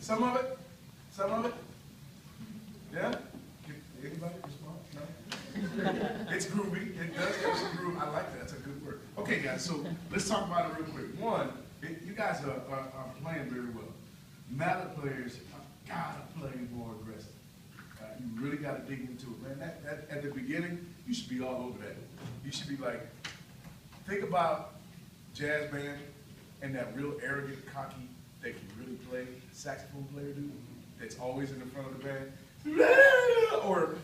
Some of it? Some of it? Yeah? Anybody respond? No? It's groovy. It does have some groove. I like that. That's a good word. Okay, guys, so let's talk about it real quick. One, you guys are playing very well. Mallet players gotta play more aggressive. You really gotta dig into it, man. That at the beginning, you should be all over that. You should be like, think about jazz band and that real arrogant, cocky, that can really play saxophone player dude that's always in the front of the band. Or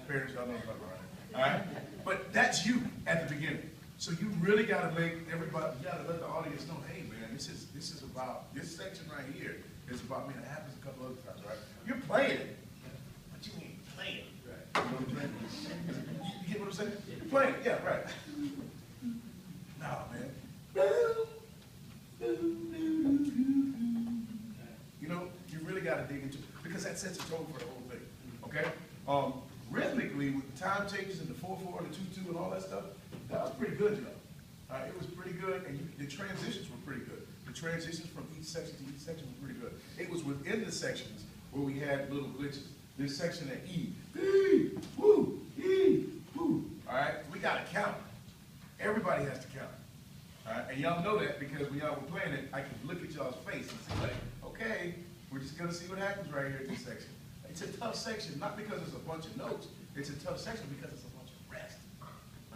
parents, y'all know about it, all right? But that's you at the beginning. So you really got to make everybody, you got to let the audience know, hey man, this is about, this section right here is about me. That happens a couple other times, right? You're playing it, but you ain't playing it, right? You know what I'm saying? You get what I'm saying? You're playing it, yeah, right. Nah, man. You know, you really got to dig into it because that sets a tone for the whole thing, okay? Rhythmically, with the time changes and the 4/4 and the 2/2 and all that stuff, that was pretty good, you know. It was pretty good, and the transitions were pretty good. The transitions from each section to each section were pretty good. It was within the sections where we had little glitches. This section at E, woo, E, woo. All right, we got to count. Everybody has to count. All right, and y'all know that because when y'all were playing it, I could look at y'all's face and see like, okay, we're just gonna see what happens right here in this section. It's a tough section, not because it's a bunch of notes. It's a tough section because it's a bunch of rest.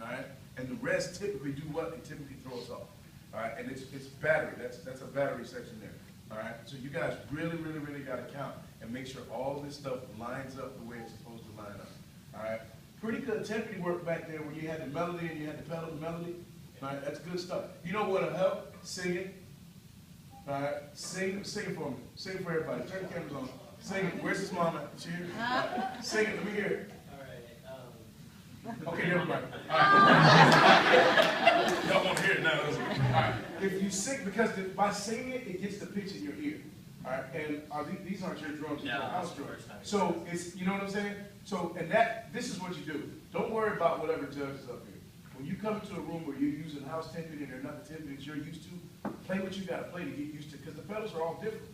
All right, and the rest typically do what? They typically throw us off. All right, and it's battery. That's a battery section there. All right, so you guys really got to count and make sure all this stuff lines up the way it's supposed to line up. All right, pretty good timpani work back there where you had the melody and you had the pedal the melody. All right, that's good stuff. You know what'll help? Singing. All right, sing it for me. Sing it for everybody. Turn the cameras on. Sing it. Where's his mama? She here? Sing it. Let me hear it. Okay, never mind. All right. Y'all won't hear it now. All right. If you sing, because by singing it, it gets the pitch in your ear. All right. And these aren't your drums. These are house drums. So it's, you know what I'm saying? So, and this is what you do. Don't worry about whatever judge is up here. When you come into a room where you're using house timpani and they're not the timpani that you're used to, play what you got to play to get used to, because the pedals are all different.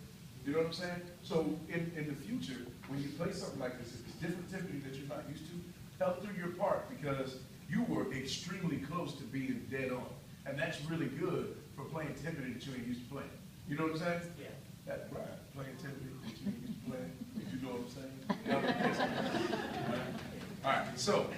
You know what I'm saying? So in the future, when you play something like this, if it's different timpani that you're not used to, tell through your part because you were extremely close to being dead on. And that's really good for playing timpani that you ain't used to playing. You know what I'm saying? Yeah. That's right. Playing timpani that you ain't used to playing. You know what I'm saying? All right. So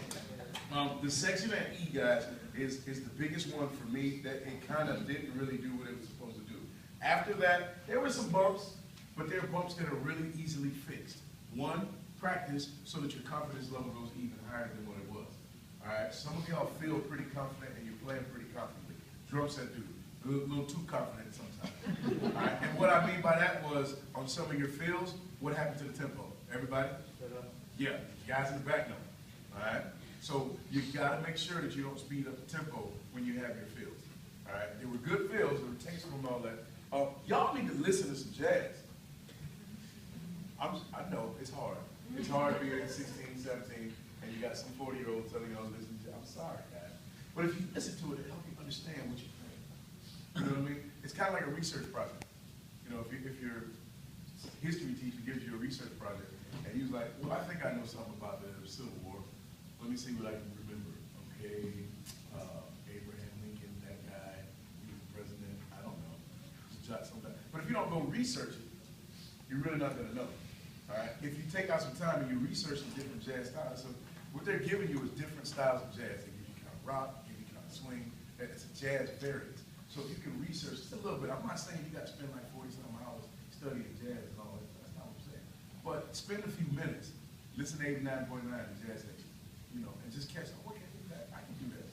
the section at E, guys, is the biggest one for me that it kind of didn't really do what it was supposed to do. After that, there were some bumps, but there are bumps that are really easily fixed. One, practice so that your confidence level goes even higher than what it was. All right, some of y'all feel pretty confident and you're playing pretty confidently. Drum set dude, a little too confident sometimes. All right, and what I mean by that was on some of your fills, what happened to the tempo? Everybody? Yeah, guys in the back know. All right, so you got to make sure that you don't speed up the tempo when you have your fills. All right, there were good fills, there were tasteful and all that. Y'all need to listen to some jazz. I know it's hard. It's hard being 16, 17, and you got some 40-year-olds telling y'all to listen to. I'm sorry, guys. But if you listen to it, it'll help you understand what you're playing. You know what I mean? It's kind of like a research project. You know, if your history teacher gives you a research project, and he's like, well, I think I know something about the Civil War. Let me see what I can remember. Okay, Abraham Lincoln, that guy, he was the president. I don't know. Just jot something down. But if you don't go research it, you're really not going to know. All right? If you take out some time and you research some different jazz styles, so what they're giving you is different styles of jazz. They give you kind of rock, give you kind of swing, and it's a jazz variant. So if you can research just a little bit, I'm not saying you got to spend like 40-some hours studying jazz and all that. That's not what I'm saying. But spend a few minutes, listen to 89.9 the jazz station, you know, and just catch, oh, okay, I can do that.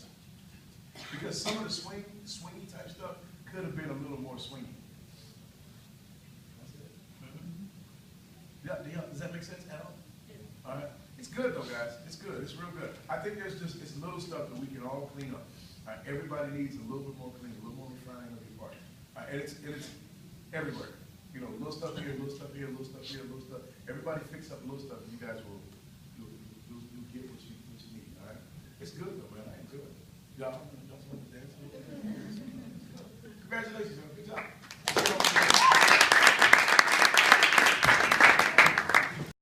Because some of the swingy type stuff could have been a little more swingy. Yeah, does that make sense at all? Yeah. All right. It's good though, guys. It's good. It's real good. I think there's just it's little stuff that we can all clean up. All right? Everybody needs a little bit more clean, a little more refining of your part. All right? And it's everywhere. You know, little stuff here, little stuff here, little stuff here, little stuff. Everybody fix up little stuff, and you guys will you'll get what you need. All right. It's good though, man. I enjoy it. Y'all want to dance? Come Congratulations, man. Good job.